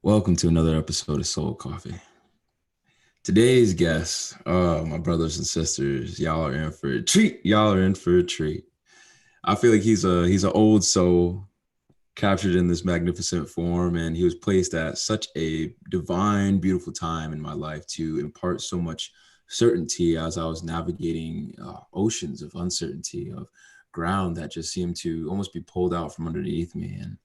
Welcome to another episode of Soul Coffee. Today's guest, my brothers and sisters, y'all are in for a treat. Y'all are in for a treat. I feel like he's an old soul captured in this magnificent form, and he was placed at such a divine, beautiful time in my life to impart so much certainty as I was navigating oceans of uncertainty, of ground that just seemed to almost be pulled out from underneath me. And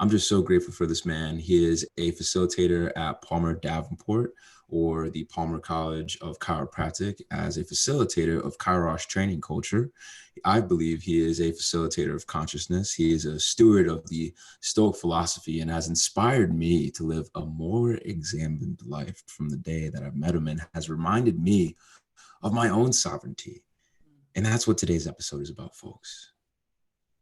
I'm just so grateful for this man. He is a facilitator at Palmer Davenport, or the Palmer College of Chiropractic, as a facilitator of Kairos training culture. I believe he is a facilitator of consciousness. He is a steward of the Stoic philosophy and has inspired me to live a more examined life from the day that I've met him, and has reminded me of my own sovereignty. And that's what today's episode is about, folks.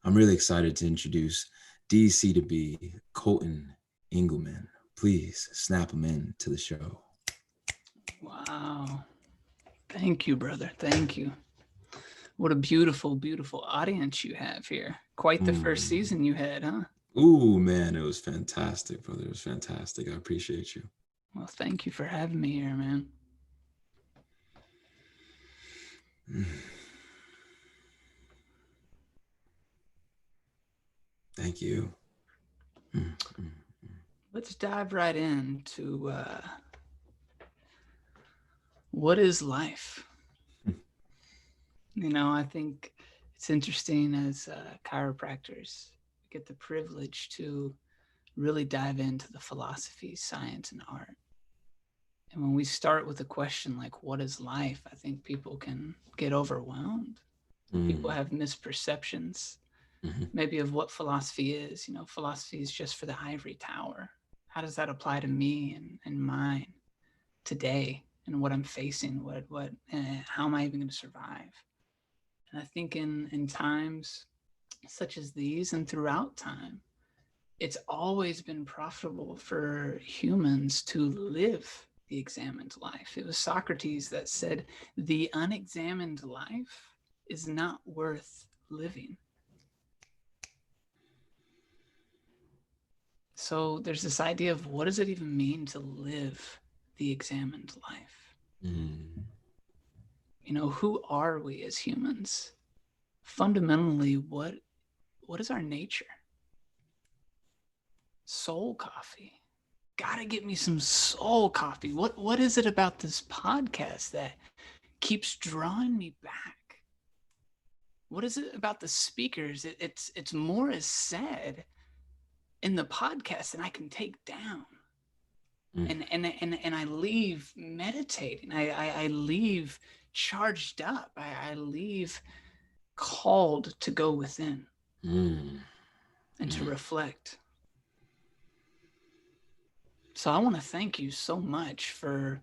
I'm really excited to introduce DC to be Colton Engelman. Please snap him in to the show. Wow. Thank you, brother. Thank you. What a beautiful, beautiful audience you have here. Quite the first season you had, huh? Ooh, man, it was fantastic, brother. It was fantastic. I appreciate you. Well, thank you for having me here, man. Thank you. Let's dive right into what is life? I think it's interesting as chiropractors get the privilege to really dive into the philosophy, science, and art. And when we start with a question like, what is life? I think people can get overwhelmed. People have misperceptions, maybe of what philosophy is. Philosophy is just for the ivory tower. How does that apply to me and mine today and what I'm facing? How am I even going to survive? And I think in times such as these and throughout time, it's always been profitable for humans to live the examined life. It was Socrates that said, the unexamined life is not worth living. So there's this idea of what does it even mean to live the examined life? Who are we as humans? Fundamentally, what is our nature? Soul coffee. Gotta get me some soul coffee. What is it about this podcast that keeps drawing me back? What is it about the speakers? It's more is said in the podcast than I can take down. And I leave meditating. I leave charged up. I leave called to go within and to reflect. So I want to thank you so much for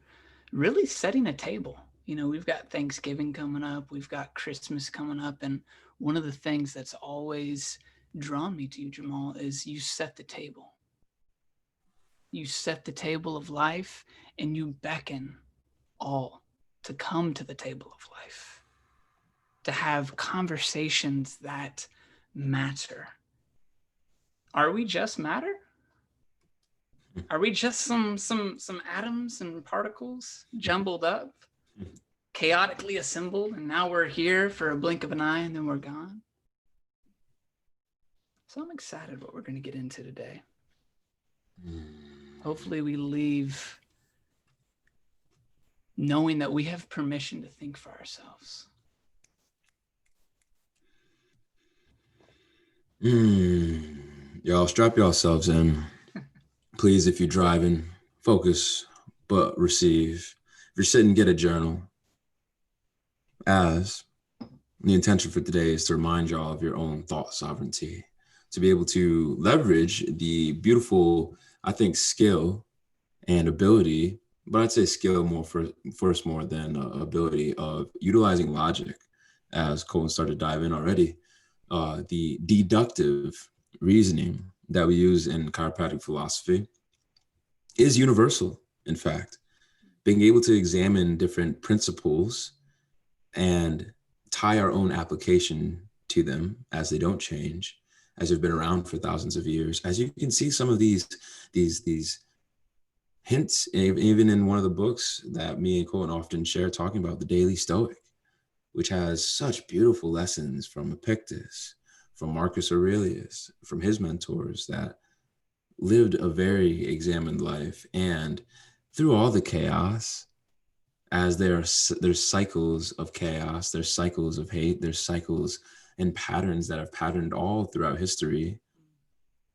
really setting a table. We've got Thanksgiving coming up. We've got Christmas coming up. And one of the things that's always drawn me to you, Jamal, is you set the table. You set the table of life, and you beckon all to come to the table of life, to have conversations that matter. Are we just matter? Are we just some atoms and particles jumbled up, chaotically assembled, and now we're here for a blink of an eye and then we're gone? So I'm excited what we're going to get into today. Hopefully we leave knowing that we have permission to think for ourselves. Y'all strap yourselves in. Please, if you're driving, focus, but receive. If you're sitting, get a journal. As the intention for today is to remind y'all of your own thought sovereignty, to be able to leverage the beautiful, I think, skill and ability, but I'd say skill more than ability of utilizing logic, as Colin started to dive in already. The deductive reasoning that we use in chiropractic philosophy is universal, in fact. Being able to examine different principles and tie our own application to them as they don't change, as they've been around for thousands of years. As you can see, some of these hints, even in one of the books that me and Colin often share, talking about the Daily Stoic, which has such beautiful lessons from Epictetus, from Marcus Aurelius, from his mentors that lived a very examined life. And through all the chaos, as there's cycles of chaos, there's cycles of hate, there's cycles and patterns that have patterned all throughout history,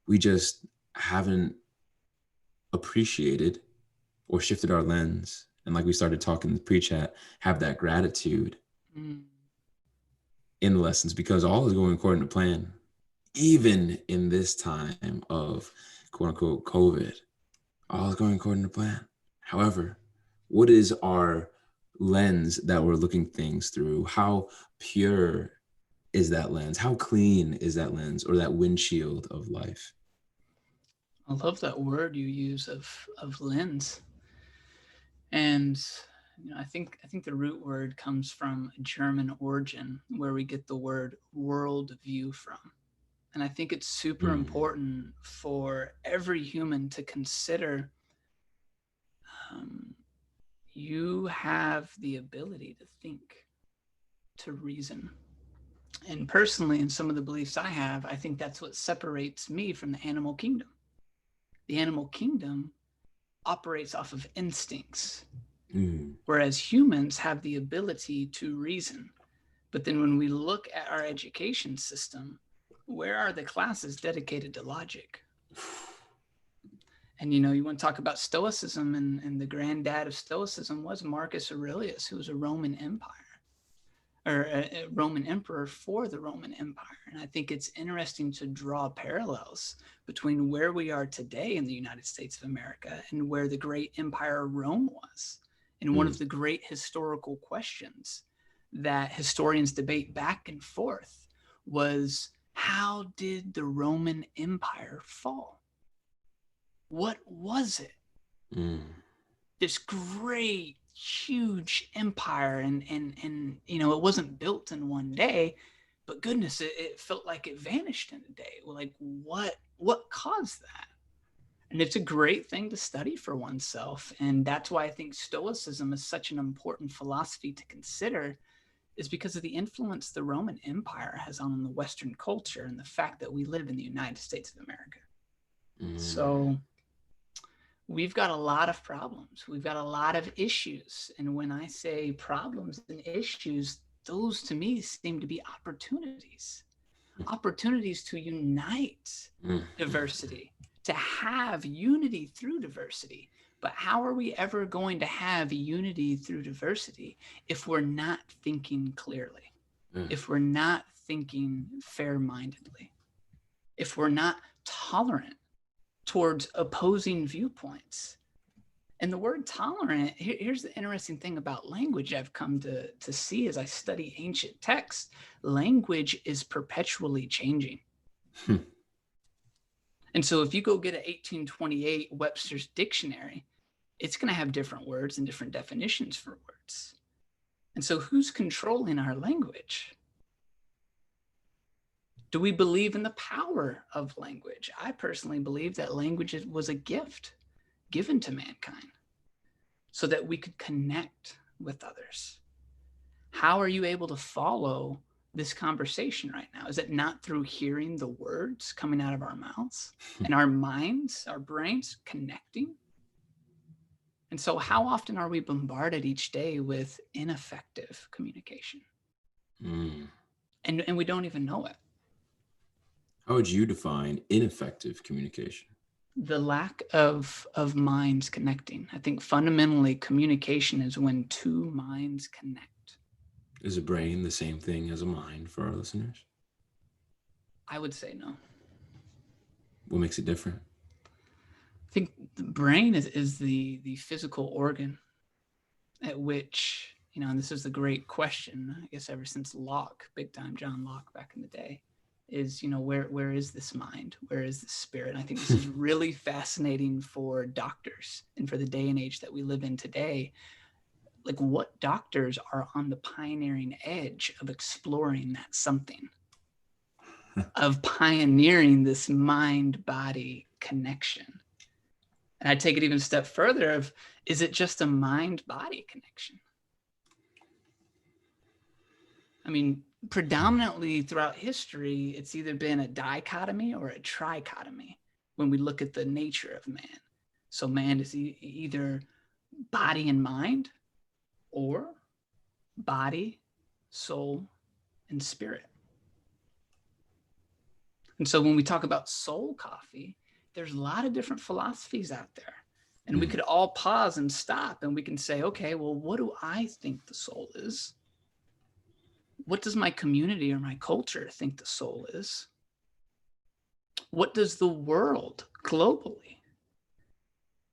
we just haven't appreciated or shifted our lens. And like we started talking in the pre-chat, have that gratitude in the lessons, because all is going according to plan. Even in this time of quote unquote COVID, all is going according to plan. However, what is our lens that we're looking things through? How pure is that lens? How clean is that lens, or that windshield of life? I love that word you use of lens. And I think the root word comes from German origin, where we get the word world view from. And I think it's super important for every human to consider you have the ability to think, to reason. And personally, in some of the beliefs I have, I think that's what separates me from the animal kingdom. The animal kingdom operates off of instincts, whereas humans have the ability to reason. But then when we look at our education system, where are the classes dedicated to logic? And you want to talk about Stoicism, and the granddad of Stoicism was Marcus Aurelius, who was a Roman Empire, or a Roman emperor for the Roman Empire. And I think it's interesting to draw parallels between where we are today in the United States of America and where the great empire of Rome was. And one of the great historical questions that historians debate back and forth was, how did the Roman Empire fall? What was it? This great, huge empire, and it wasn't built in one day, but goodness, it felt like it vanished in a day. Well, like what caused that? And it's a great thing to study for oneself. And that's why I think Stoicism is such an important philosophy to consider, is because of the influence the Roman Empire has on the Western culture and the fact that we live in the United States of America. So we've got a lot of problems. We've got a lot of issues. And when I say problems and issues, those to me seem to be opportunities to unite diversity, to have unity through diversity. But how are we ever going to have unity through diversity if we're not thinking clearly, if we're not thinking fair-mindedly, if we're not tolerant towards opposing viewpoints? And the word tolerant, here's the interesting thing about language I've come to see as I study ancient texts. Language is perpetually changing. And so if you go get an 1828 Webster's dictionary, it's going to have different words and different definitions for words. And so who's controlling our language? Do we believe in the power of language? I personally believe that language was a gift given to mankind so that we could connect with others. How are you able to follow this conversation right now? Is it not through hearing the words coming out of our mouths and our minds, our brains connecting? And so how often are we bombarded each day with ineffective communication? And we don't even know it. How would you define ineffective communication? The lack of minds connecting. I think fundamentally communication is when two minds connect. Is a brain the same thing as a mind for our listeners? I would say no. What makes it different? I think the brain is the physical organ at which, and this is the great question, I guess, ever since Locke, big time John Locke back in the day, is, where is this mind? Where is this spirit? And I think this is really fascinating for doctors and for the day and age that we live in today. Like, what doctors are on the pioneering edge of exploring that something, of pioneering this mind-body connection. And I take it even a step further of, is it just a mind-body connection? I mean, predominantly throughout history, it's either been a dichotomy or a trichotomy when we look at the nature of man. So man is either body and mind, or body, soul, and spirit. And so when we talk about soul coffee, there's a lot of different philosophies out there. And we could all pause and stop and we can say, okay, well, what do I think the soul is? What does my community or my culture think the soul is? What does the world globally,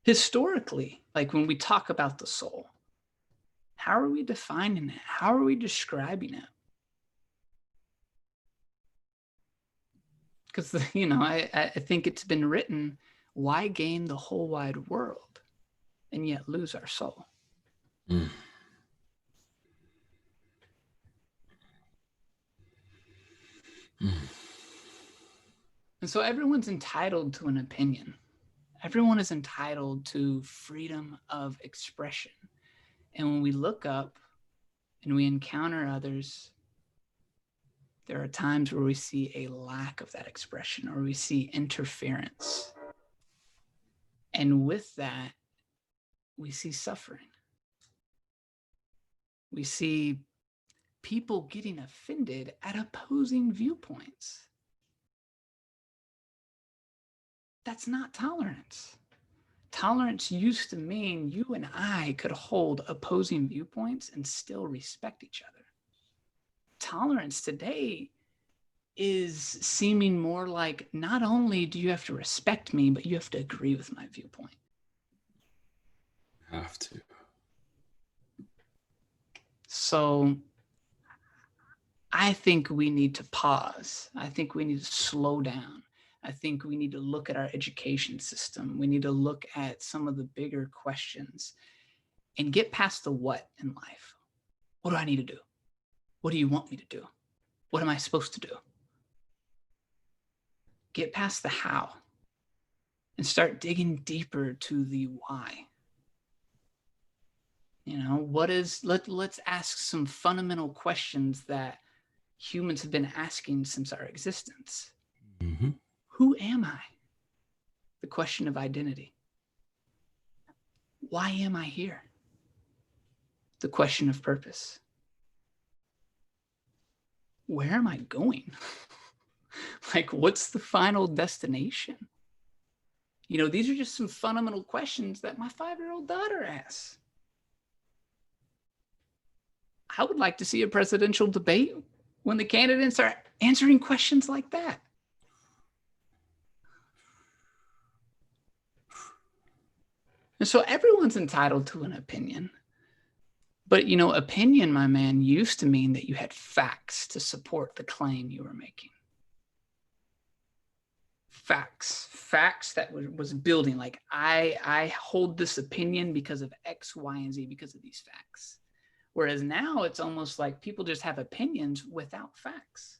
historically, like when we talk about the soul, how are we defining it? How are we describing it? Because, I think it's been written, why gain the whole wide world and yet lose our soul? Mm. Mm. And so everyone's entitled to an opinion. Everyone is entitled to freedom of expression. And when we look up and we encounter others, there are times where we see a lack of that expression or we see interference. And with that, we see suffering. We see people getting offended at opposing viewpoints. That's not tolerance. Tolerance used to mean you and I could hold opposing viewpoints and still respect each other. Tolerance today is seeming more like, not only do you have to respect me, but you have to agree with my viewpoint. Have to. So I think we need to pause. I think we need to slow down. I think we need to look at our education system. We need to look at some of the bigger questions and get past the what in life. What do I need to do? What do you want me to do? What am I supposed to do? Get past the how and start digging deeper to the why. Let's ask some fundamental questions that humans have been asking since our existence. Mm-hmm. Who am I? The question of identity. Why am I here? The question of purpose. Where am I going? Like, what's the final destination? These are just some fundamental questions that my 5-year-old daughter asks. I would like to see a presidential debate when the candidates are answering questions like that. And so everyone's entitled to an opinion. But, opinion, my man, used to mean that you had facts to support the claim you were making. Facts that was building, like, I hold this opinion because of X, Y, and Z, because of these facts. Whereas now it's almost like people just have opinions without facts.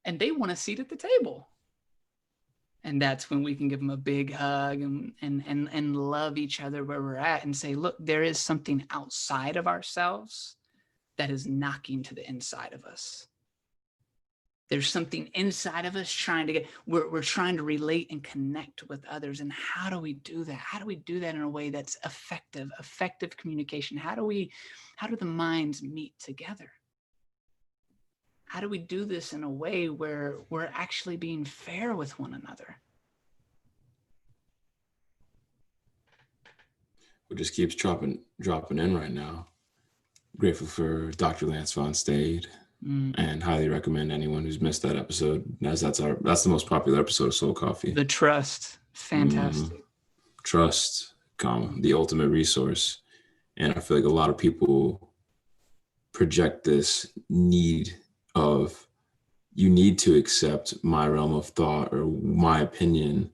And they want a seat at the table. And that's when we can give them a big hug and love each other where we're at and say, look, there is something outside of ourselves that is knocking to the inside of us. There's something inside of us we're trying to relate and connect with others. And how do we do that? How do we do that in a way that's effective communication? How do the minds meet together? How do we do this in a way where we're actually being fair with one another? It just keeps dropping in right now. Grateful for Dr. Lance Von Stade, and highly recommend anyone who's missed that episode. That's the most popular episode of Soul Coffee. The Trust, fantastic. Trust, the ultimate resource. And I feel like a lot of people project this need of, you need to accept my realm of thought or my opinion,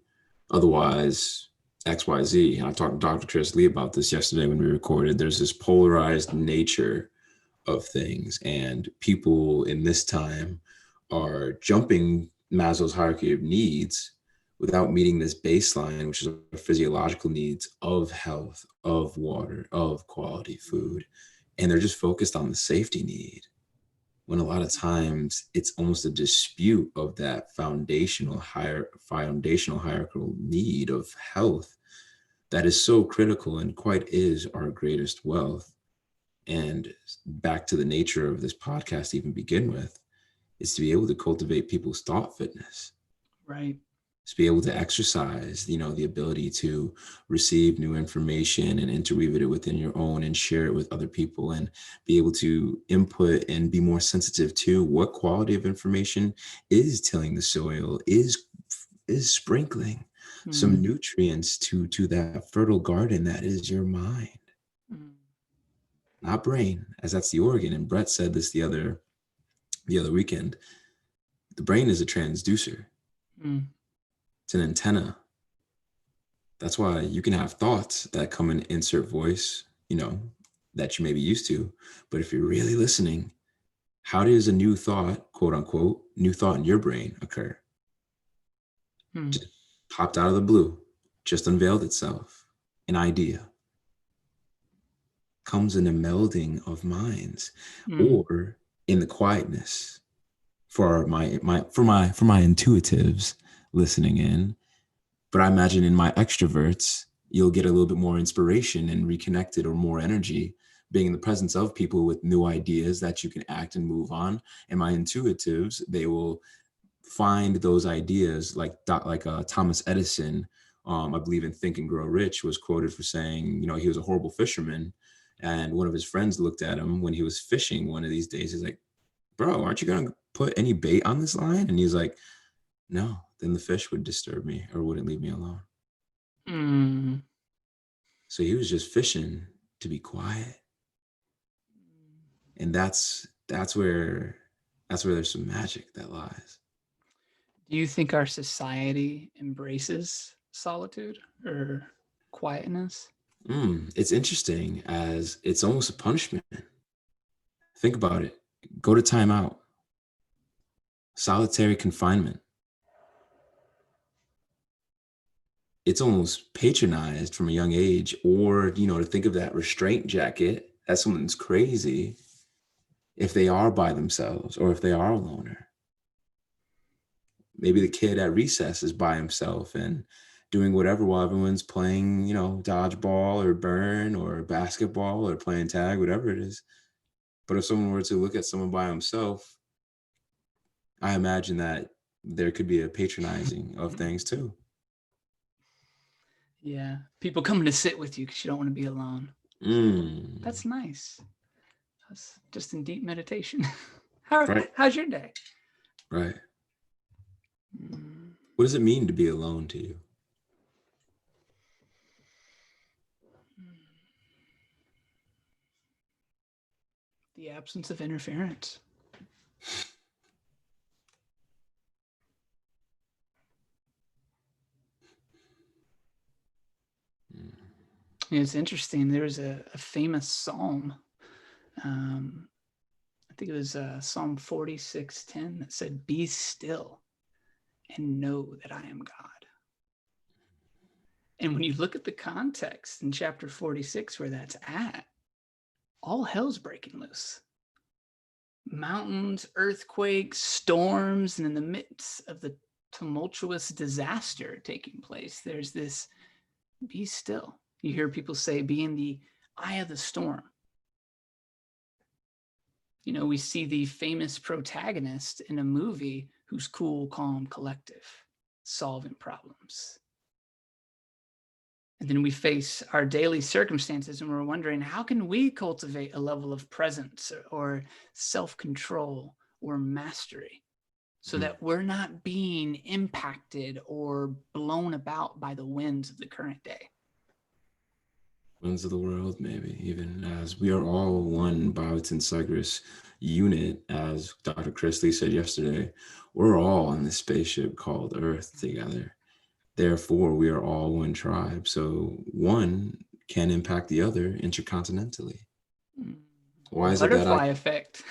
otherwise XYZ. And I talked to Dr. Chris Lee about this yesterday when we recorded. There's this polarized nature of things, and people in this time are jumping Maslow's hierarchy of needs without meeting this baseline, which is our physiological needs of health, of water, of quality food. And they're just focused on the safety need. When a lot of times it's almost a dispute of that foundational hierarchical need of health that is so critical and quite is our greatest wealth. And back to the nature of this podcast to even begin with, is to be able to cultivate people's thought fitness. Right. To be able to exercise, the ability to receive new information and interweave it within your own and share it with other people, and be able to input and be more sensitive to what quality of information is tilling the soil, is sprinkling some nutrients to that fertile garden that is your mind, not brain, as that's the organ. And Brett said this the other weekend. The brain is a transducer. It's an antenna. That's why you can have thoughts that come and insert voice, that you may be used to. But if you're really listening, how does a new thought, quote unquote, new thought in your brain occur? Just popped out of the blue, just unveiled itself. An idea comes in a melding of minds, or in the quietness. For my intuitives listening in, but I imagine in my extroverts, you'll get a little bit more inspiration and reconnected, or more energy being in the presence of people with new ideas that you can act and move on. And my intuitives, they will find those ideas like Thomas Edison, I believe in Think and Grow Rich, was quoted for saying, he was a horrible fisherman. And one of his friends looked at him when he was fishing one of these days. He's like, bro, aren't you going to put any bait on this line? And he's like, no, then the fish would disturb me or wouldn't leave me alone. So he was just fishing to be quiet. And that's where there's some magic that lies. Do you think our society embraces solitude or quietness? It's interesting, as it's almost a punishment. Think about it. Go to timeout. Solitary confinement. It's almost patronized from a young age, or, to think of that restraint jacket as someone's crazy if they are by themselves or if they are a loner. Maybe the kid at recess is by himself and doing whatever while everyone's playing, dodgeball or burn or basketball or playing tag, whatever it is. But if someone were to look at someone by himself, I imagine that there could be a patronizing of things too. Yeah. People coming to sit with you because you don't want to be alone. That's nice. That's just in deep meditation. How's your day? Right. What does it mean to be alone to you? The absence of interference. It's interesting. There's a famous psalm. I think it was Psalm 46:10 that said, "Be still and know that I am God." And when you look at the context in chapter 46 where that's at, all hell's breaking loose. Mountains, earthquakes, storms, and in the midst of the tumultuous disaster taking place, there's this be still. You hear people say, be in the eye of the storm. We see the famous protagonist in a movie who's cool, calm, collective, solving problems. And then we face our daily circumstances and we're wondering, how can we cultivate a level of presence or self-control or mastery so that we're not being impacted or blown about by the winds of the current day? Winds of the world, maybe, even as we are all one biotensegrous unit, as Dr. Chrisley said yesterday. We're all on this spaceship called Earth together. Therefore, we are all one tribe. So one can impact the other intercontinentally. Why is butterfly effect?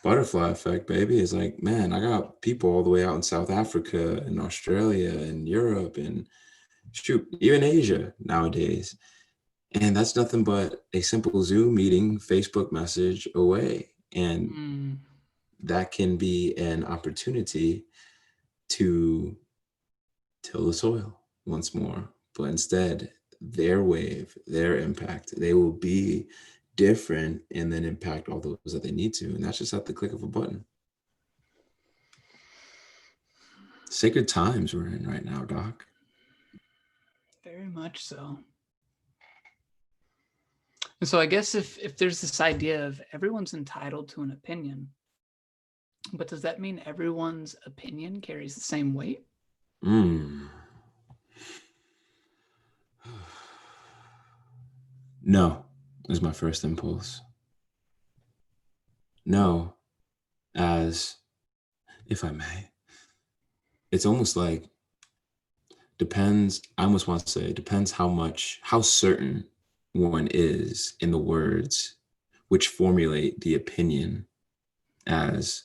butterfly effect, baby. It's like, man, I got people all the way out in South Africa and Australia and Europe and shoot, even Asia nowadays. And that's nothing but a simple Zoom meeting, Facebook message away. And Mm. that can be an opportunity to till the soil once more. But instead, their wave, their impact, they will be different and then impact all those that they need to. And that's just at the click of a button. Sacred times we're in right now, Doc. Very much so. And so I guess if there's this idea of everyone's entitled to an opinion, but does that mean everyone's opinion carries the same weight? No, is my first impulse. No, as if I may. It's almost like depends. I almost want to say it depends how certain one is in the words which formulate the opinion as,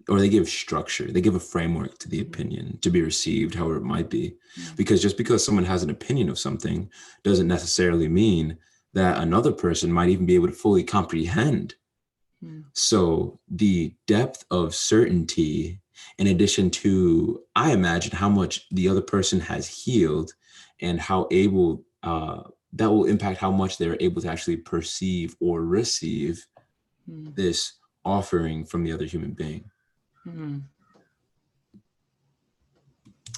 or they give structure, they give a framework to the opinion to be received however it might be. Because just because someone has an opinion of something doesn't necessarily mean that another person might even be able to fully comprehend. So the depth of certainty, in addition to, I imagine, how much the other person has healed and how able, that will impact how much they're able to actually perceive or receive this offering from the other human being.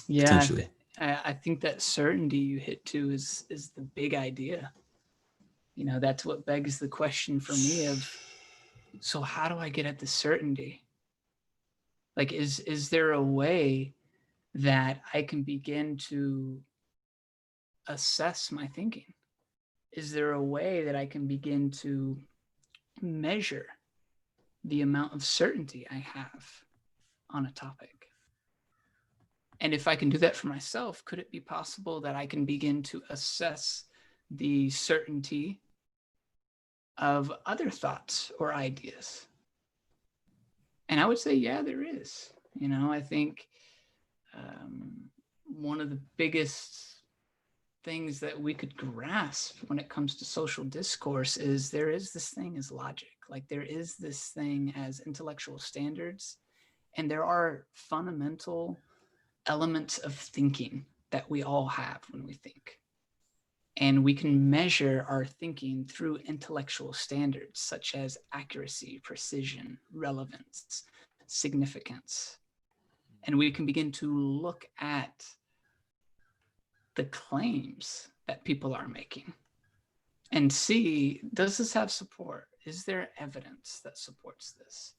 Yeah, Potentially. I think that certainty you hit to is the big idea. You know, that's what begs the question for me of, so how do I get at the certainty? Like, is there a way that I can begin to assess my thinking? Is there a way that I can begin to measure the amount of certainty I have on a topic? And if I can do that for myself, could it be possible that I can begin to assess the certainty of other thoughts or ideas? And I would say, yeah, there is. You know, I think one of the biggest things that we could grasp when it comes to social discourse is there is this thing as logic. Like there is this thing as intellectual standards, and there are fundamental elements of thinking that we all have when we think. And we can measure our thinking through intellectual standards such as accuracy, precision, relevance, significance. And we can begin to look at the claims that people are making and see, does this have support? Is there evidence that supports this?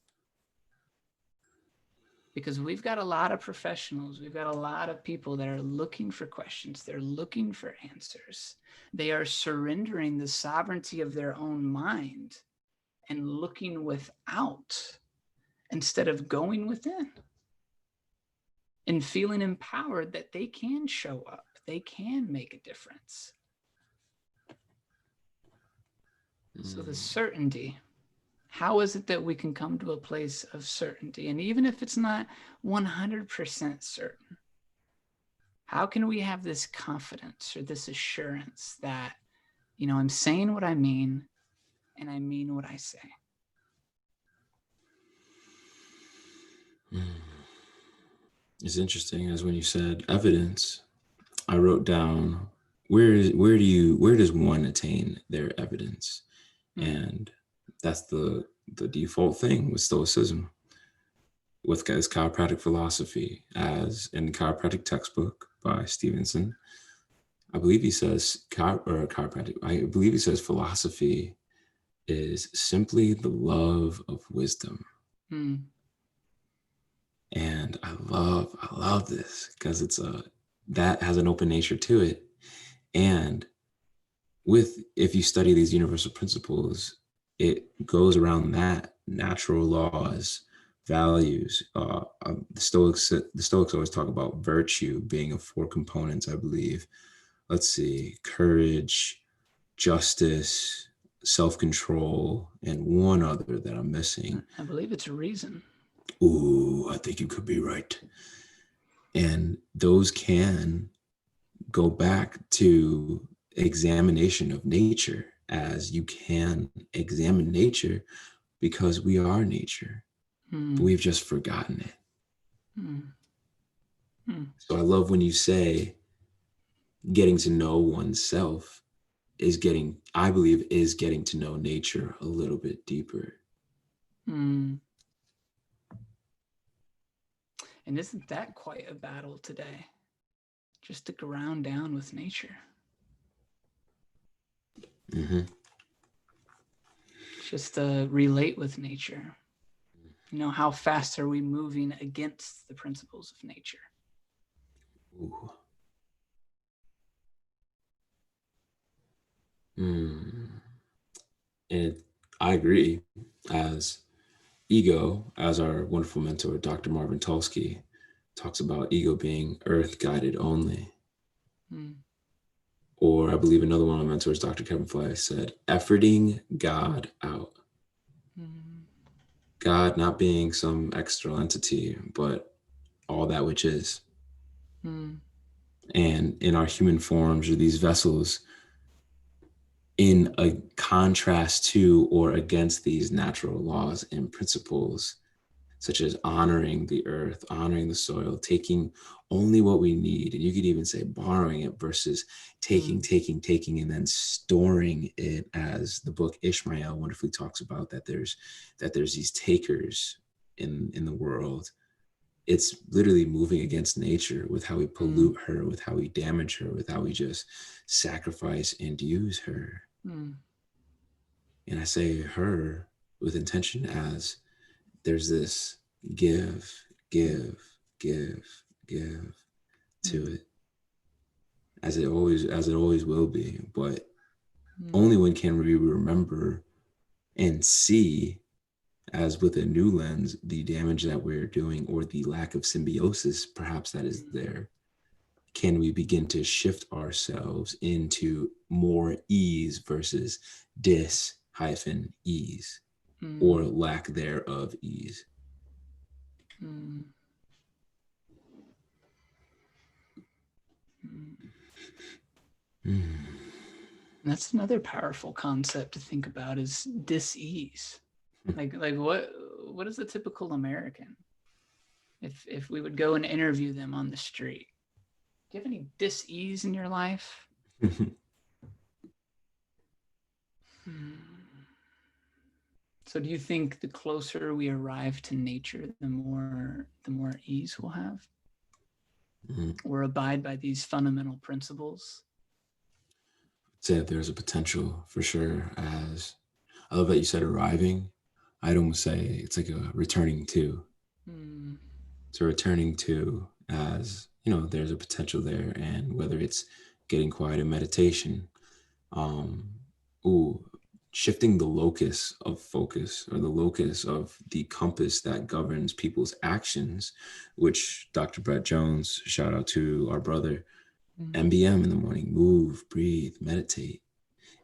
Because we've got a lot of professionals, we've got a lot of people that are looking for questions, they're looking for answers. They are surrendering the sovereignty of their own mind and looking without instead of going within and feeling empowered that they can show up, they can make a difference. So the certainty, how is it that we can come to a place of certainty? And even if it's not 100% certain, how can we have this confidence or this assurance that, you know, I'm saying what I mean and I mean what I say? It's interesting, as when you said evidence, I wrote down where does one attain their evidence? And that's the default thing with Stoicism, with this chiropractic philosophy, as in the chiropractic textbook by Stevenson. I believe he says chiropractic. I believe he says philosophy is simply the love of wisdom. And I love this because it's that has an open nature to it. And if you study these universal principles, it goes around that natural laws, values. The Stoics always talk about virtue being of 4 components, I believe. Let's see: courage, justice, self-control, and one other that I'm missing. I believe it's reason. Ooh, I think you could be right. And those can go back to examination of nature, as you can examine nature because we are nature. We've just forgotten it. So I love when you say getting to know oneself is I believe is getting to know nature a little bit deeper. And isn't that quite a battle today? Just to ground down with nature. Just to relate with nature. How fast are we moving against the principles of nature? Ooh. And I agree, as ego, as our wonderful mentor, Dr. Marvin Tulsky, talks about ego being earth guided only. Or I believe another one of my mentors, Dr. Kevin Fly, said, efforting God out. God not being some external entity, but all that which is. And in our human forms are these vessels in a contrast to or against these natural laws and principles, such as honoring the earth, honoring the soil, taking only what we need. And you could even say borrowing it versus taking, and then storing it, as the book Ishmael wonderfully talks about, that there's these takers in the world. It's literally moving against nature with how we pollute her, with how we damage her, with how we just sacrifice and use her. And I say her with intention, as there's this give to it, as it always will be. But only when can we remember and see, as with a new lens, the damage that we're doing, or the lack of symbiosis perhaps that is there, can we begin to shift ourselves into more ease versus dis-ease, or lack thereof ease. That's another powerful concept to think about, is dis-ease. Like what is a typical American? If we would go and interview them on the street, do you have any dis-ease in your life? So do you think the closer we arrive to nature, the more ease we'll have? Or abide by these fundamental principles? I'd say that there's a potential for sure. As I love that you said arriving. I'd almost say it's like a returning to. It's a returning to, as there's a potential there. And whether it's getting quiet in meditation, shifting the locus of focus, or the locus of the compass that governs people's actions, which Dr. Brett Jones, shout out to our brother, MBM in the morning, move, breathe, meditate.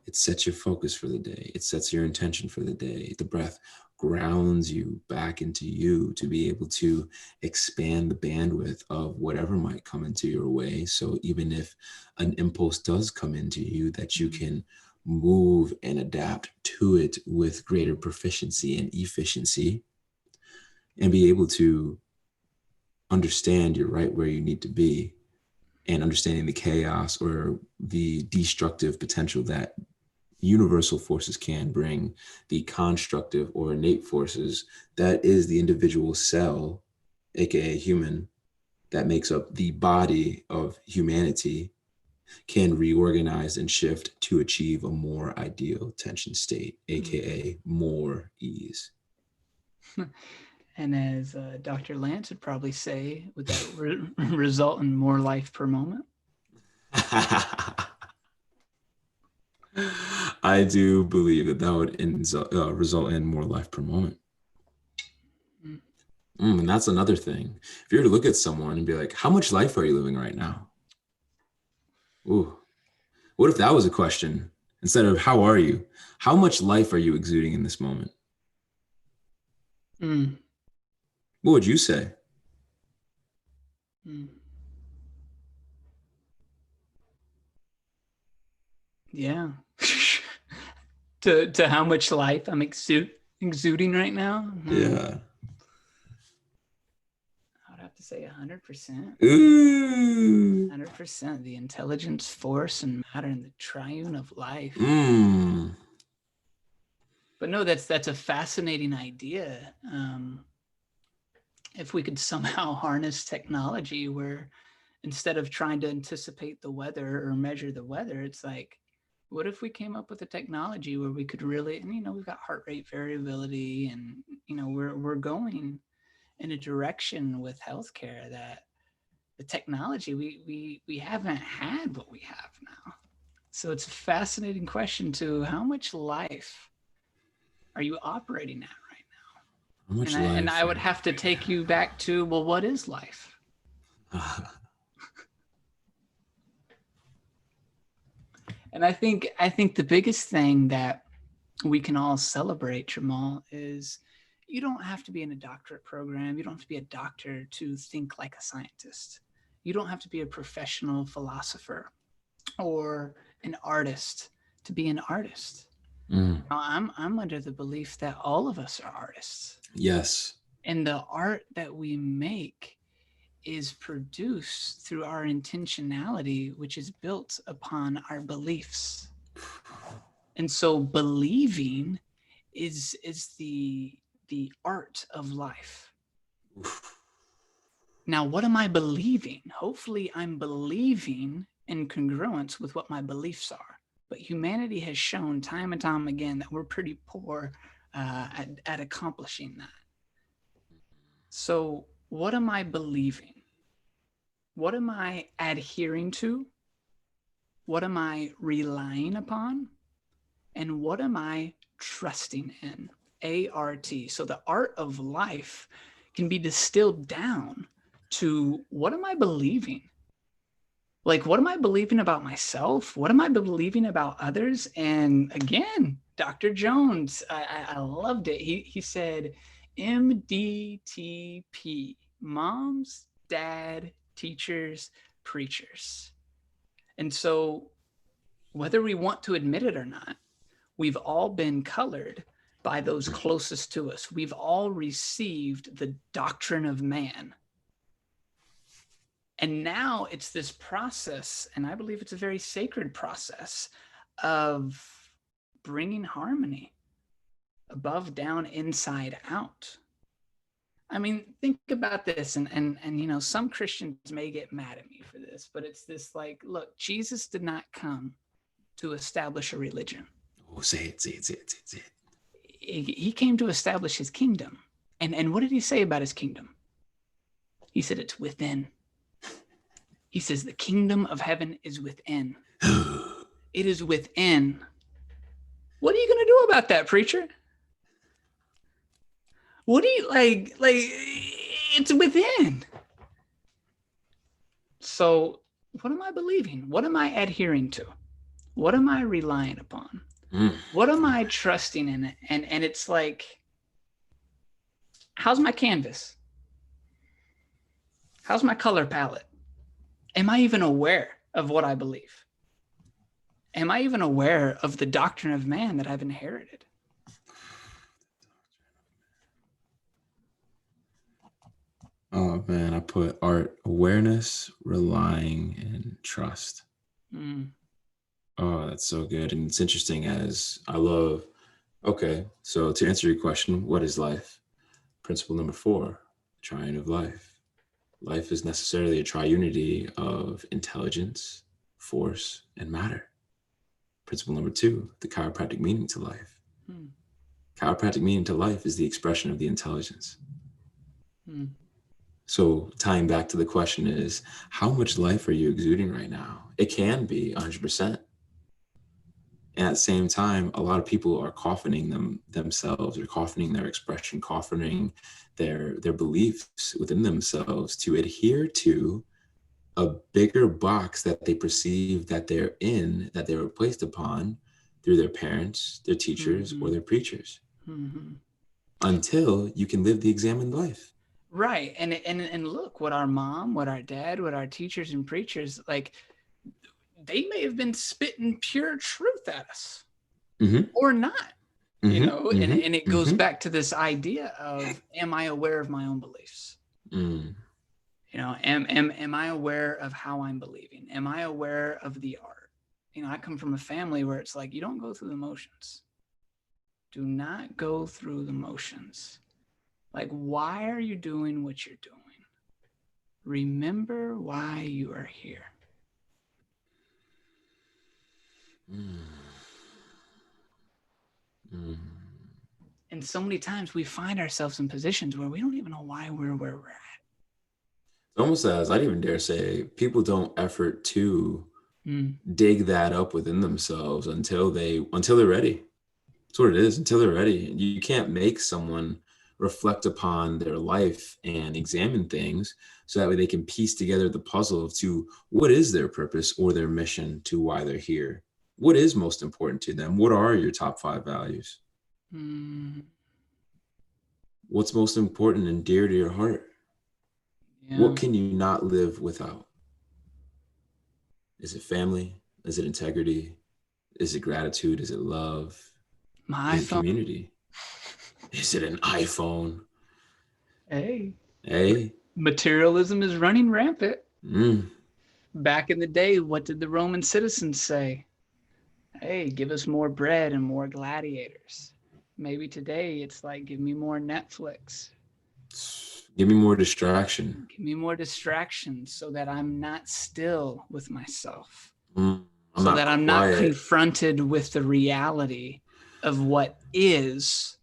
It sets your focus for the day. It sets your intention for the day. The breath grounds you back into you to be able to expand the bandwidth of whatever might come into your way. So even if an impulse does come into you, that you can move and adapt to it with greater proficiency and efficiency, and be able to understand you're right where you need to be, and understanding the chaos or the destructive potential that universal forces can bring, the constructive or innate forces that is the individual cell, aka human, that makes up the body of humanity, can reorganize and shift to achieve a more ideal tension state, aka more ease. And as Dr. Lance would probably say, would that result in more life per moment? I do believe that would result in more life per moment. And that's another thing. If you were to look at someone and be like, how much life are you living right now? Ooh, what if that was a question Instead of how are you? How much life are you exuding in this moment? Mm. What would you say? Mm. Yeah. to how much life I'm exuding right now? Yeah. I would have to say 100%. Ooh. 100%. The intelligence, force, and matter, and the triune of life. But no, that's a fascinating idea. If we could somehow harness technology where instead of trying to anticipate the weather or measure the weather, it's like, what if we came up with a technology where we could really, and we've got heart rate variability, and we're going in a direction with healthcare that the technology we haven't had what we have now. So it's a fascinating question to how much life are you operating at right now? How much And life? I would have to take you back to, well, what is life? And I think the biggest thing that we can all celebrate, Jamal, is you don't have to be in a doctorate program. You don't have to be a doctor to think like a scientist. You don't have to be a professional philosopher or an artist to be an artist. Mm. Now, I'm under the belief that all of us are artists. Yes. And the art that we make is produced through our intentionality, which is built upon our beliefs. And so believing is the art of life. Now, what am I believing? Hopefully, I'm believing in congruence with what my beliefs are. But humanity has shown time and time again that we're pretty poor at accomplishing that. So, what am I believing? What am I adhering to? What am I relying upon? And what am I trusting in? ART. So the art of life can be distilled down to, what am I believing? Like, what am I believing about myself? What am I believing about others? And again, Dr. Jones, I loved it. He said, MDTP, moms, dad, teachers, preachers. And so whether we want to admit it or not, we've all been colored by those closest to us. We've all received the doctrine of man. And now it's this process, and I believe it's a very sacred process of bringing harmony above, down, inside, out. I mean, think about this, and some Christians may get mad at me for this, but it's this like, look, Jesus did not come to establish a religion. Oh, say it. He came to establish his kingdom. And what did he say about his kingdom? He said it's within. He says the kingdom of heaven is within. It is within. What are you going to do about that, preacher? What do you like? It's within. So what am I believing? What am I adhering to? What am I relying upon? What am I trusting in? And it's like, how's my canvas? How's my color palette? Am I even aware of what I believe? Am I even aware of the doctrine of man that I've inherited? Oh man, I put art, awareness, relying, and trust. Oh, that's so good. And it's interesting as I love, okay, so to answer your question, what is life? Principle number 4, triune of life. Life is necessarily a triunity of intelligence, force, and matter. Principle number 2, the chiropractic meaning to life. Chiropractic meaning to life is the expression of the intelligence. So tying back to the question is, how much life are you exuding right now? It can be 100%. And at the same time, a lot of people are coffining themselves, or coffining their expression, coffining their beliefs within themselves to adhere to a bigger box that they perceive that they're in, that they were placed upon, through their parents, their teachers, or their preachers, until you can live the examined life. Right. And look, what our mom, what our dad, what our teachers and preachers, like, they may have been spitting pure truth at us or not, you know, and it goes back to this idea of, am I aware of my own beliefs? You know, am I aware of how I'm believing? Am I aware of the art? You know, I come from a family where it's like, you don't go through the motions. Do not go through the motions. Like, why are you doing what you're doing? Remember why you are here. And so many times we find ourselves in positions where we don't even know why we're where we're at. It's almost as, I'd even dare say, people don't effort to dig that up within themselves until they're ready. That's what it is, until they're ready. You can't make someone reflect upon their life and examine things so that way they can piece together the puzzle to what is their purpose or their mission, to why they're here. What is most important to them? What are your top 5 values? What's most important and dear to your heart? Yeah. What can you not live without? Is it family? Is it integrity? Is it gratitude? Is it love? My Is it community? Is it an iPhone? Hey. Materialism is running rampant. Back in the day, what did the Roman citizens say? Hey, give us more bread and more gladiators. Maybe today it's like, give me more Netflix. Give me more distraction. Give me more distractions so that I'm not still with myself. So that I'm not confronted with the reality of what is.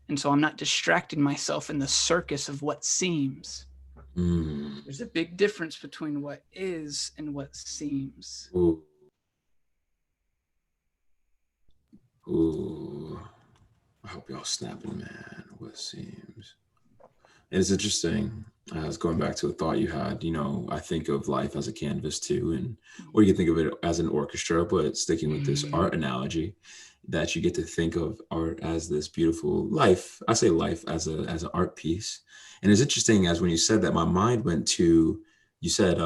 And so I'm not distracting myself in the circus of what seems. There's a big difference between what is and what seems. Ooh. I hope y'all snapping, man. What seems. And it's interesting. I was going back to a thought you had. You know, I think of life as a canvas too, and or you can think of it as an orchestra, but sticking with this art analogy, that you get to think of art as this beautiful life. I say life as an art piece. And it's interesting, as when you said that, my mind went to, you said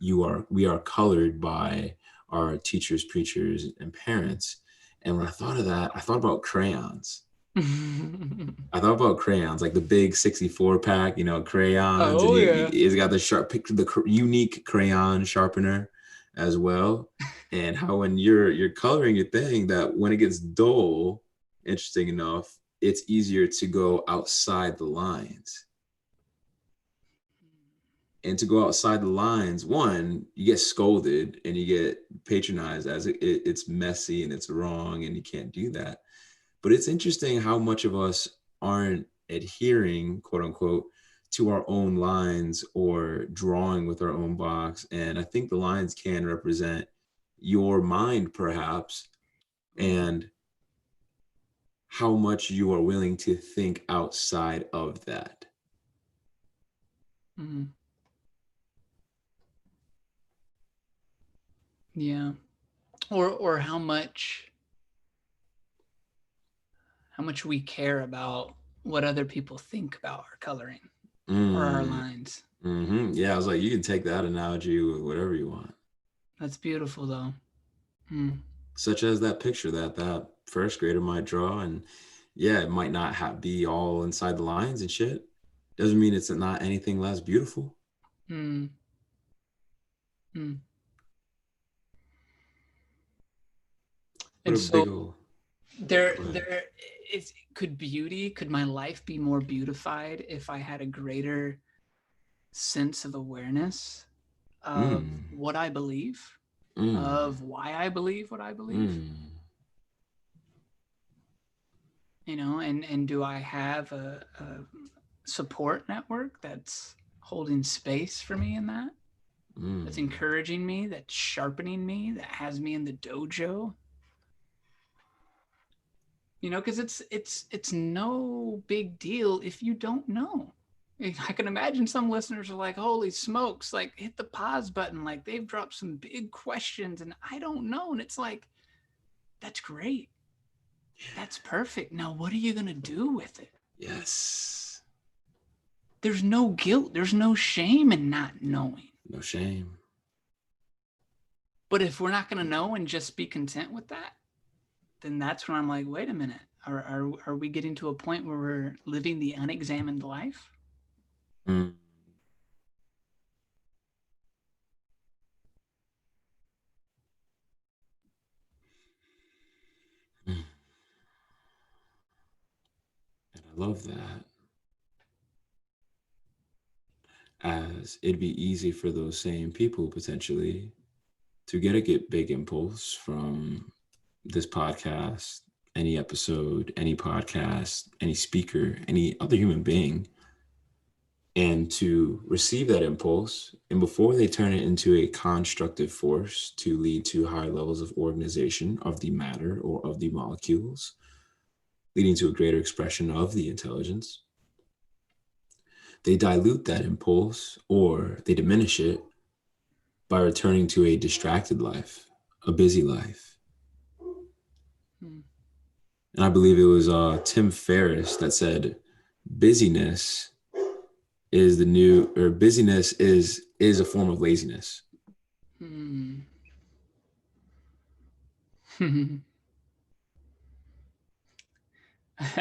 we are colored by our teachers, preachers, and parents. And when I thought of that, I thought about crayons. I thought about crayons, like the big 64 pack, you know, crayons. Oh, and it's got the unique crayon sharpener as well. And how when you're coloring your thing, that when it gets dull, interesting enough, it's easier to go outside the lines. And to go outside the lines, one, you get scolded and you get patronized as it's messy and it's wrong and you can't do that. But it's interesting how much of us aren't adhering, quote unquote, to our own lines or drawing with our own box. And I think the lines can represent your mind, perhaps, and how much you are willing to think outside of that. Yeah. Or how much we care about what other people think about our coloring or our lines. Yeah, I was like, you can take that analogy with whatever you want. That's beautiful, though. Such as that picture that first grader might draw, and yeah, it might not be all inside the lines and shit. Doesn't mean it's not anything less beautiful. And so could my life be more beautified if I had a greater sense of awareness of what I believe, of why I believe what I believe? You know, and do I have a support network that's holding space for me in that? That's encouraging me, that's sharpening me, that has me in the dojo? You know, because it's no big deal if you don't know. I can imagine some listeners are like, holy smokes, like hit the pause button. Like they've dropped some big questions and I don't know. And it's like, that's great. That's perfect. Now, what are you going to do with it? Yes. There's no guilt. There's no shame in not knowing. No shame. But if we're not going to know and just be content with that, then that's when I'm like, wait a minute. Are we getting to a point where we're living the unexamined life? Mm. Mm. And I love that. As it'd be easy for those same people potentially to get a big impulse from this podcast, any episode, any podcast, any speaker, any other human being, and to receive that impulse. And before they turn it into a constructive force to lead to higher levels of organization of the matter or of the molecules, leading to a greater expression of the intelligence, they dilute that impulse or they diminish it by returning to a distracted life, a busy life. And I believe it was Tim Ferriss that said, busyness is the new, or busyness is a form of laziness. I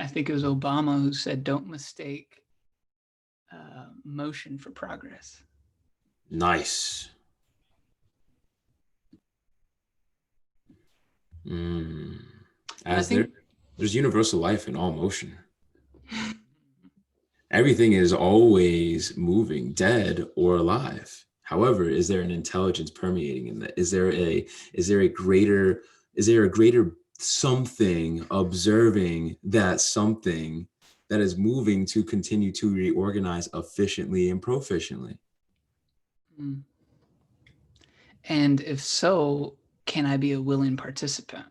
think it was Obama who said, don't mistake motion for progress. Nice. As there's universal life in all motion. Everything is always moving, dead or alive. However, is there an intelligence permeating in that? Is there a greater something observing that something that is moving to continue to reorganize efficiently and proficiently? And if so, can I be a willing participant?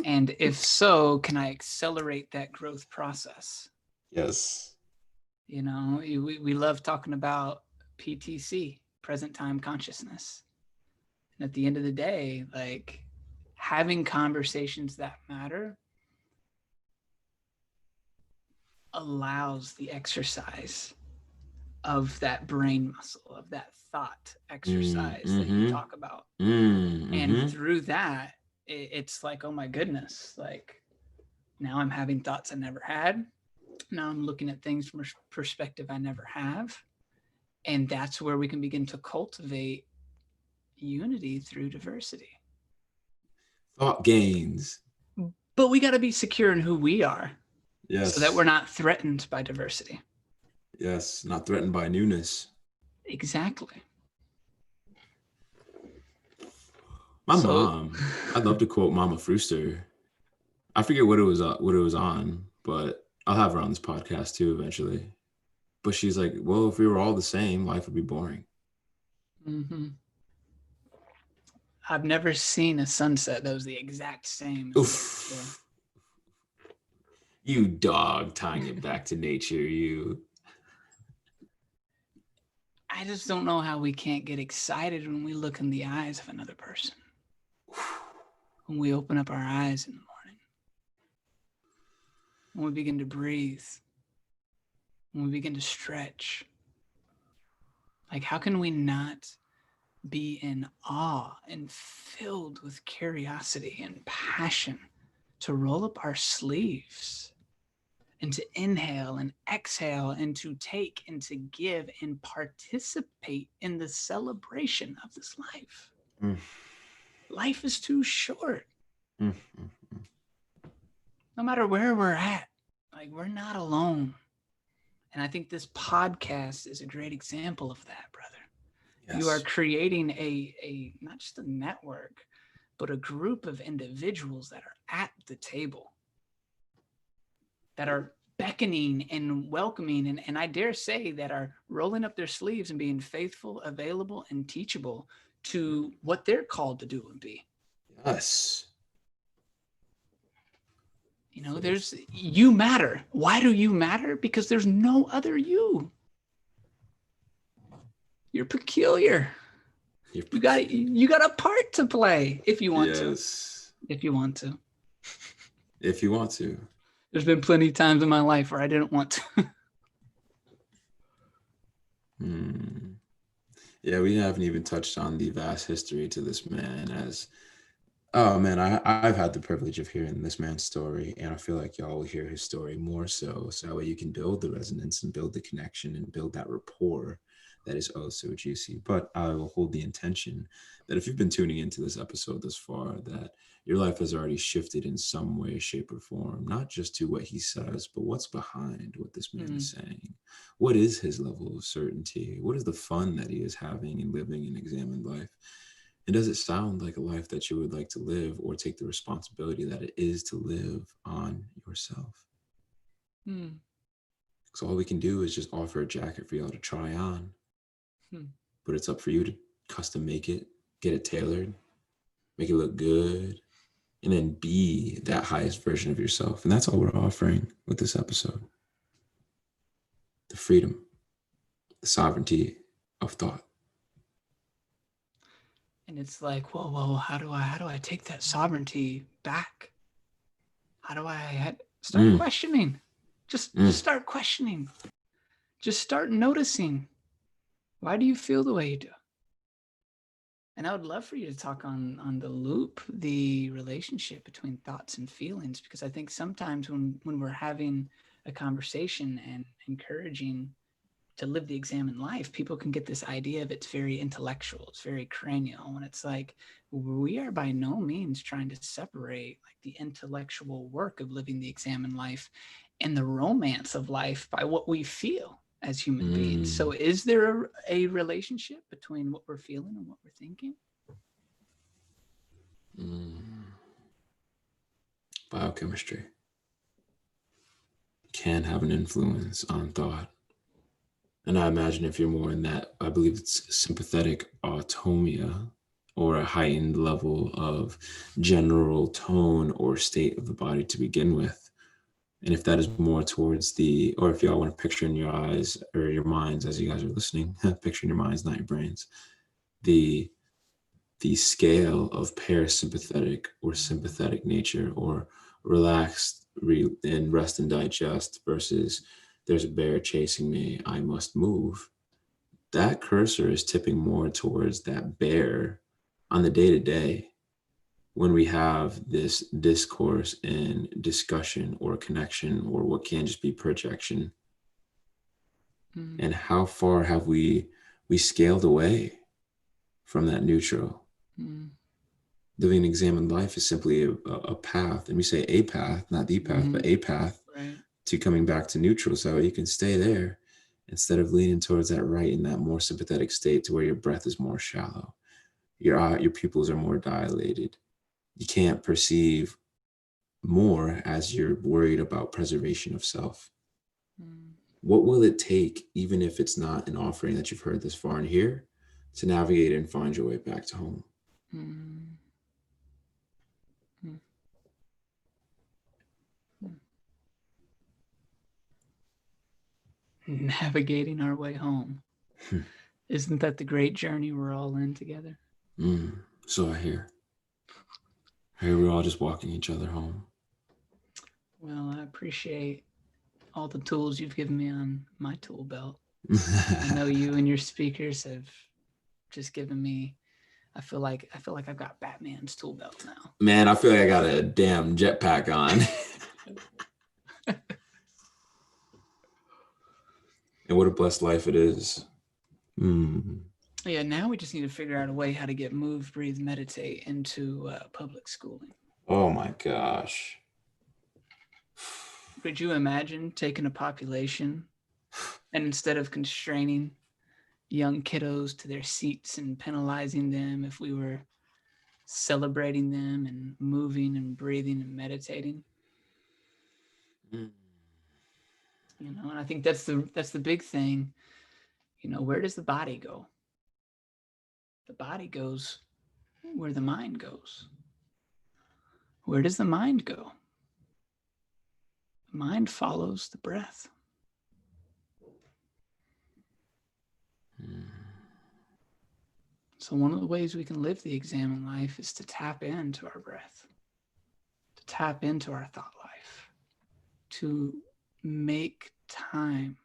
And if so, can I accelerate that growth process? Yes. You know, we love talking about PTC, present time consciousness. And at the end of the day, like having conversations that matter allows the exercise of that brain muscle, of that thought exercise that you talk about. And through that, it's like, oh my goodness, like now I'm having thoughts I never had. Now I'm looking at things from a perspective I never have. And that's where we can begin to cultivate unity through diversity. Thought gains. But we got to be secure in who we are. Yes. So that we're not threatened by diversity. Yes, not threatened by newness. Exactly. My mom, I'd love to quote Mama Frooster. I forget what it was on, but I'll have her on this podcast too eventually. But she's like, well, if we were all the same, life would be boring. I've never seen a sunset that was the exact same. Oof. You dog, tying it back to nature, you. I just don't know how we can't get excited when we look in the eyes of another person. When we open up our eyes in the morning. When we begin to breathe. When we begin to stretch. Like, how can we not be in awe and filled with curiosity and passion to roll up our sleeves and to inhale and exhale and to take and to give and participate in the celebration of this life? Life is too short. No matter where we're at, like, we're not alone. And I think this podcast is a great example of that, brother. Yes. You are creating a not just a network, but a group of individuals that are at the table, that are beckoning and welcoming, and I dare say that are rolling up their sleeves and being faithful, available, and teachable to what they're called to do and be. Yes. You know, you matter. Why do you matter? Because there's no other you. You're peculiar. You got a part to play if you want to. If you want to. If you want to. There's been plenty of times in my life where I didn't want to. Yeah, we haven't even touched on the vast history to this man as oh man, I've had the privilege of hearing this man's story, and I feel like y'all will hear his story more so that way you can build the resonance and build the connection and build that rapport that is oh so juicy. But I will hold the intention that if you've been tuning into this episode thus far, that your life has already shifted in some way, shape, or form, not just to what he says, but what's behind what this man is saying. What is his level of certainty? What is the fun that he is having in living an examined life? And does it sound like a life that you would like to live or take the responsibility that it is to live on yourself? So all we can do is just offer a jacket for y'all to try on. But it's up for you to custom make it, get it tailored, make it look good, and then be that highest version of yourself. And that's all we're offering with this episode. The freedom, the sovereignty of thought. And it's like, whoa, how do I take that sovereignty back? How do I start questioning? Just start questioning. Just start noticing. Why do you feel the way you do? And I would love for you to talk on the loop, the relationship between thoughts and feelings, because I think sometimes when we're having a conversation and encouraging to live the examined life, people can get this idea of it's very intellectual, it's very cranial, and it's like we are by no means trying to separate like the intellectual work of living the examined life and the romance of life by what we feel as human beings. So is there a relationship between what we're feeling and what we're thinking? Biochemistry can have an influence on thought. And I imagine if you're more in that, I believe it's sympathetic automia or a heightened level of general tone or state of the body to begin with. And if that is more towards the, or if y'all want to picture in your eyes or your minds as you guys are listening, picture in your minds, not your brains, the scale of parasympathetic or sympathetic nature or relaxed and rest and digest versus there's a bear chasing me, I must move. That cursor is tipping more towards that bear on the day to day when we have this discourse and discussion or connection or what can just be projection. And how far have we scaled away from that neutral? Living an examined life is simply a path, and we say a path, not the path, but a path to coming back to neutral, so you can stay there instead of leaning towards that right in that more sympathetic state to where your breath is more shallow, your pupils are more dilated. You can't perceive more as you're worried about preservation of self. What will it take, even if it's not an offering that you've heard this far in here, to navigate and find your way back to home? Navigating our way home. Isn't that the great journey we're all in together? So I hear. We're all just walking each other home. Well, I appreciate all the tools you've given me on my tool belt. I know you and your speakers have just given me. I feel like I've got Batman's tool belt now. Man, I feel like I got a damn jetpack on. And what a blessed life it is. Yeah, now we just need to figure out a way how to get Move, Breathe, Meditate into public schooling. Oh my gosh. Could you imagine taking a population and instead of constraining young kiddos to their seats and penalizing them, if we were celebrating them and moving and breathing and meditating? You know, and I think that's the big thing. You know, where does the body go? The body goes where the mind goes. Where does the mind go? The mind follows the breath. So one of the ways we can live the examined life is to tap into our breath, to tap into our thought life, to make time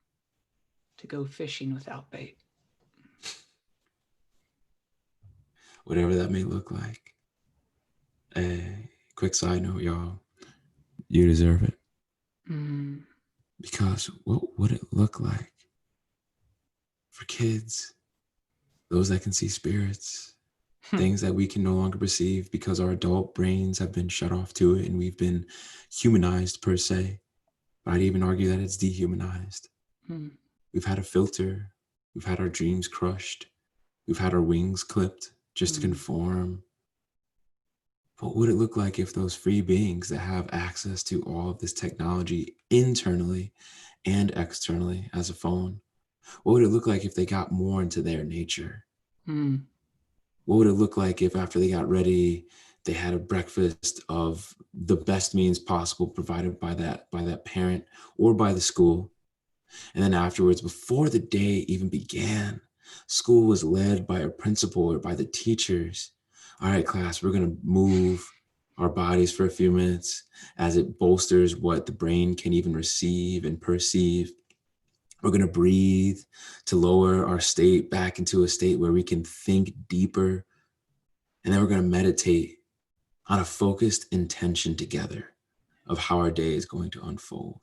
to go fishing without bait. Whatever that may look like. A quick side note, y'all. You deserve it. Because what would it look like for kids, those that can see spirits, things that we can no longer perceive because our adult brains have been shut off to it and we've been humanized per se. I'd even argue that it's dehumanized. We've had a filter. We've had our dreams crushed. We've had our wings clipped just to conform. What would it look like if those free beings that have access to all of this technology internally and externally as a phone, what would it look like if they got more into their nature? What would it look like if after they got ready, they had a breakfast of the best means possible provided by that parent or by the school? And then afterwards, before the day even began, school was led by a principal or by the teachers. All right, class, we're going to move our bodies for a few minutes as it bolsters what the brain can even receive and perceive. We're going to breathe to lower our state back into a state where we can think deeper. And then we're going to meditate on a focused intention together of how our day is going to unfold.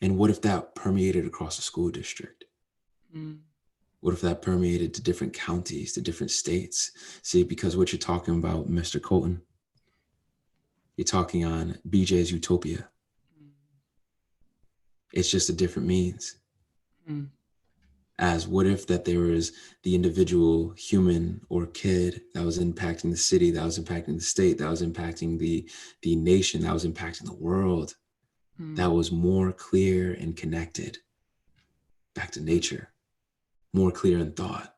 And what if that permeated across a school district? What if that permeated to different counties, to different states? See, because what you're talking about, Mr. Colton, you're talking on BJ's Utopia. It's just a different means. As what if that there was the individual human or kid that was impacting the city, that was impacting the state, that was impacting the nation, that was impacting the world, that was more clear and connected back to nature, more clear in thought,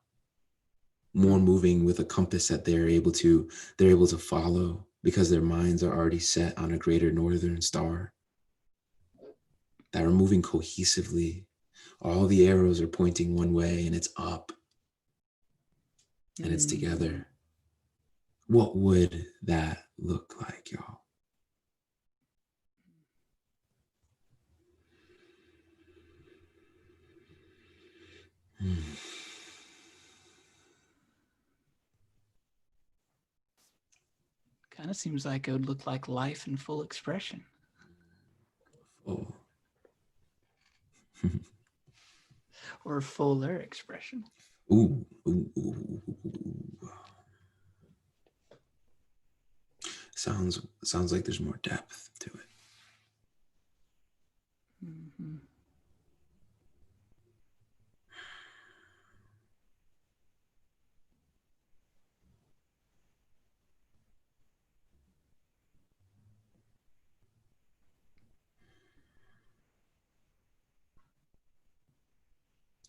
more moving with a compass that they're able to follow because their minds are already set on a greater northern star, that are moving cohesively. All the arrows are pointing one way and it's up and it's together. What would that look like, y'all? Kind of seems like it would look like life in full expression. Oh. Or fuller expression. Ooh. Sounds like there's more depth to it.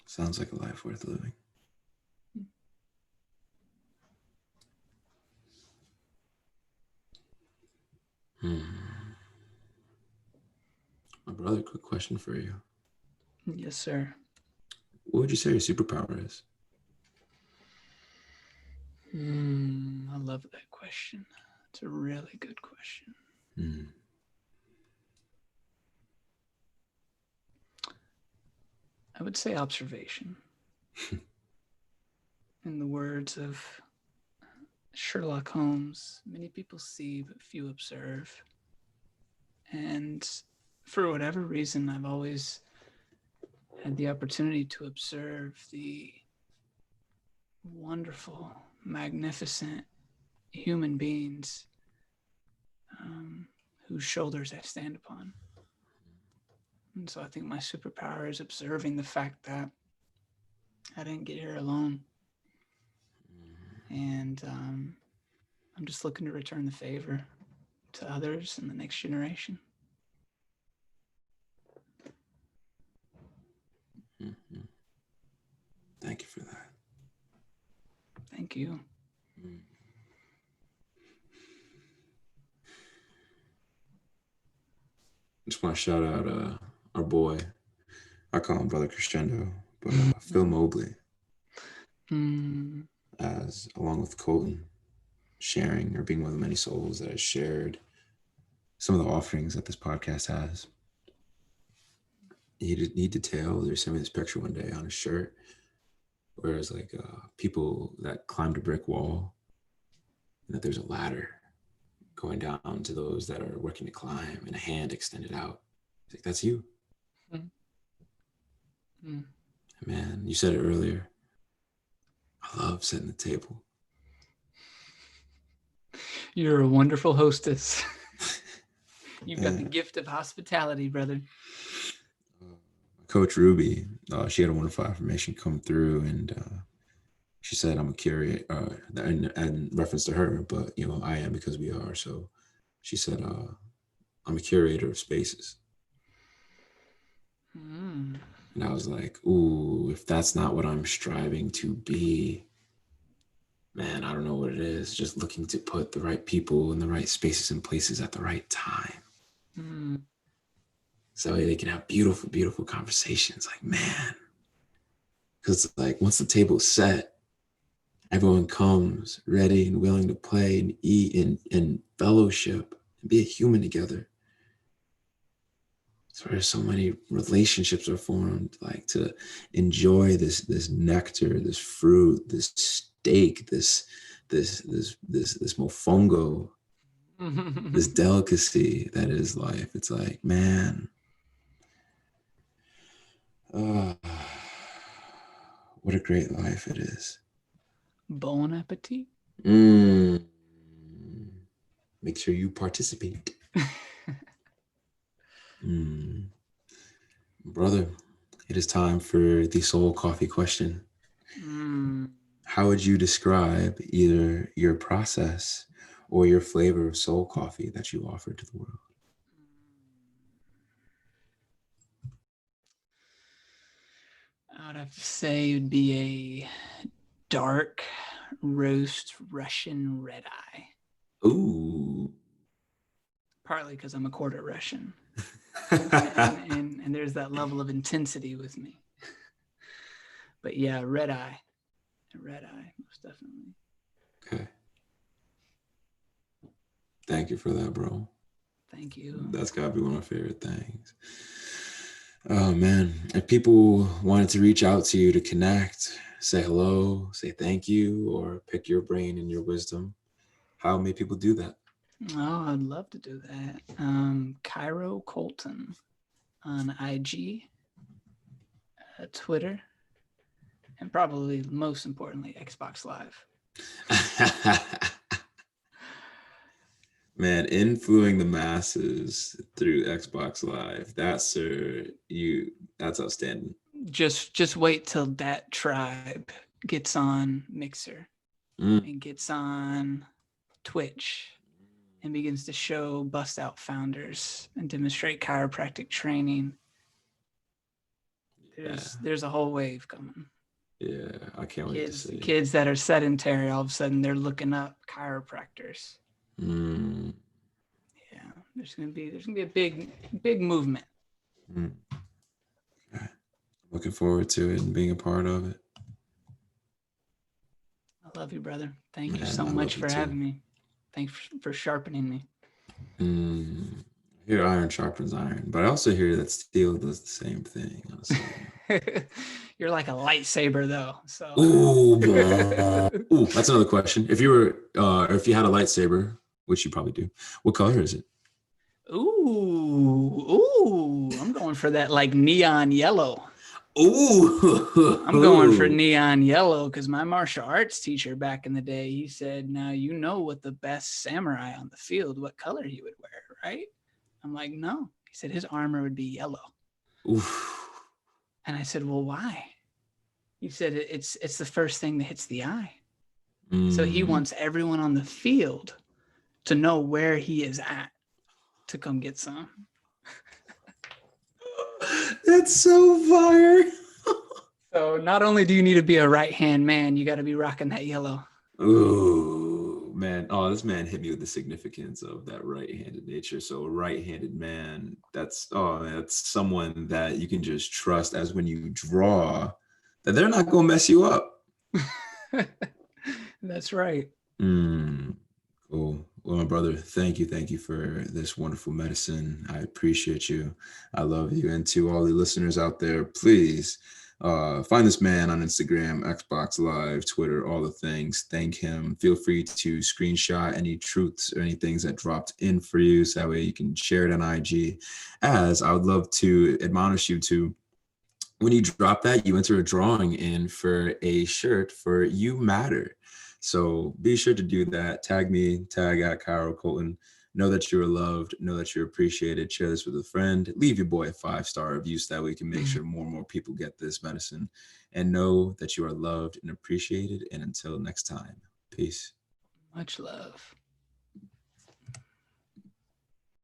Sounds like a life worth living. My brother, quick question for you. Yes, sir. What would you say your superpower is? I love that question. It's a really good question. I would say observation. In the words of Sherlock Holmes, many people see but few observe. And for whatever reason, I've always had the opportunity to observe the wonderful, magnificent human beings whose shoulders I stand upon. And so I think my superpower is observing the fact that I didn't get here alone. And I'm just looking to return the favor to others in the next generation. Thank you for that. Thank you. Just want to shout out our boy. I call him Brother Crescendo, but Phil Mobley, as along with Colton, sharing or being one of the many souls that has shared some of the offerings that this podcast has. He detailed or sent me this picture one day on his shirt, where it's like people that climbed a brick wall, and that there's a ladder going down to those that are working to climb, and a hand extended out. He's like, that's you. Mm-hmm. Man, you said it earlier. I love setting the table. You're a wonderful hostess. You've got the gift of hospitality, brother. Coach Ruby, she had a wonderful affirmation come through, and she said, I'm a curator, in reference to her, but, you know, I am because we are. So she said, I'm a curator of spaces. And I was like, ooh, if that's not what I'm striving to be, man, I don't know what it is. Just looking to put the right people in the right spaces and places at the right time. So they can have beautiful, beautiful conversations. Like, man, because like once the table's set, everyone comes ready and willing to play and eat and fellowship and be a human together. So there's so many relationships are formed, like to enjoy this nectar, this fruit, this steak, this mofongo, this delicacy that is life. It's like, man, what a great life it is. Bon appetit. Make sure you participate. Brother, it is time for the soul coffee question. How would you describe either your process or your flavor of soul coffee that you offer to the world? I would have to say it would be a dark roast Russian red eye. Ooh. Partly because I'm a quarter Russian. and there's that level of intensity with me. But yeah, red eye. Red eye, most definitely. Okay. Thank you for that, bro. Thank you. That's gotta be one of my favorite things. Oh man, if people wanted to reach out to you to connect, say hello, say thank you, or pick your brain and your wisdom, how may people do that? Oh, I'd love to do that. Cairo Colton on IG, Twitter, and probably most importantly, Xbox Live. Man, influencing the masses through Xbox Live. That's outstanding. Just wait till that tribe gets on Mixer and gets on Twitch and begins to show bust out founders and demonstrate chiropractic training. There's a whole wave coming. Yeah, I can't wait to see. Kids that are sedentary, all of a sudden they're looking up chiropractors. Yeah, there's gonna be a big movement. Okay. Looking forward to it and being a part of it. I love you, brother. Thank you so much for having me. Thanks for sharpening me. Here, iron sharpens iron, but I also hear that steel does the same thing. You're like a lightsaber, though. So. Ooh, that's another question. If you had a lightsaber, which you probably do, what color is it? Ooh, I'm going for that like neon yellow. Ooh, I'm going for neon yellow because my martial arts teacher back in the day, he said, now you know what the best samurai on the field, what color he would wear, right? I'm like, no. He said his armor would be yellow. Oof. And I said, well, why? He said it's the first thing that hits the eye. So he wants everyone on the field to know where he is at to come get some. That's so fire. So not only do you need to be a right-hand man, you got to be rocking that yellow. Ooh, man. Oh, this man hit me with the significance of that right-handed nature. So a right-handed man, that's someone that you can just trust as when you draw, that they're not going to mess you up. That's right. Well, my brother, thank you for this wonderful medicine. I appreciate you. I love you. And to all the listeners out there, please find this man on Instagram, Xbox Live, Twitter, all the things. Thank him. Feel free to screenshot any truths or any things that dropped in for you, so that way you can share it on IG. As I would love to admonish you to, when you drop that, you enter a drawing in for a shirt for You Matter. So be sure to do that. Tag me, tag at Cairo Colton. Know that you are loved. Know that you're appreciated. Share this with a friend. Leave your boy a 5-star review so that we can make sure more and more people get this medicine. And know that you are loved and appreciated. And until next time, peace. Much love.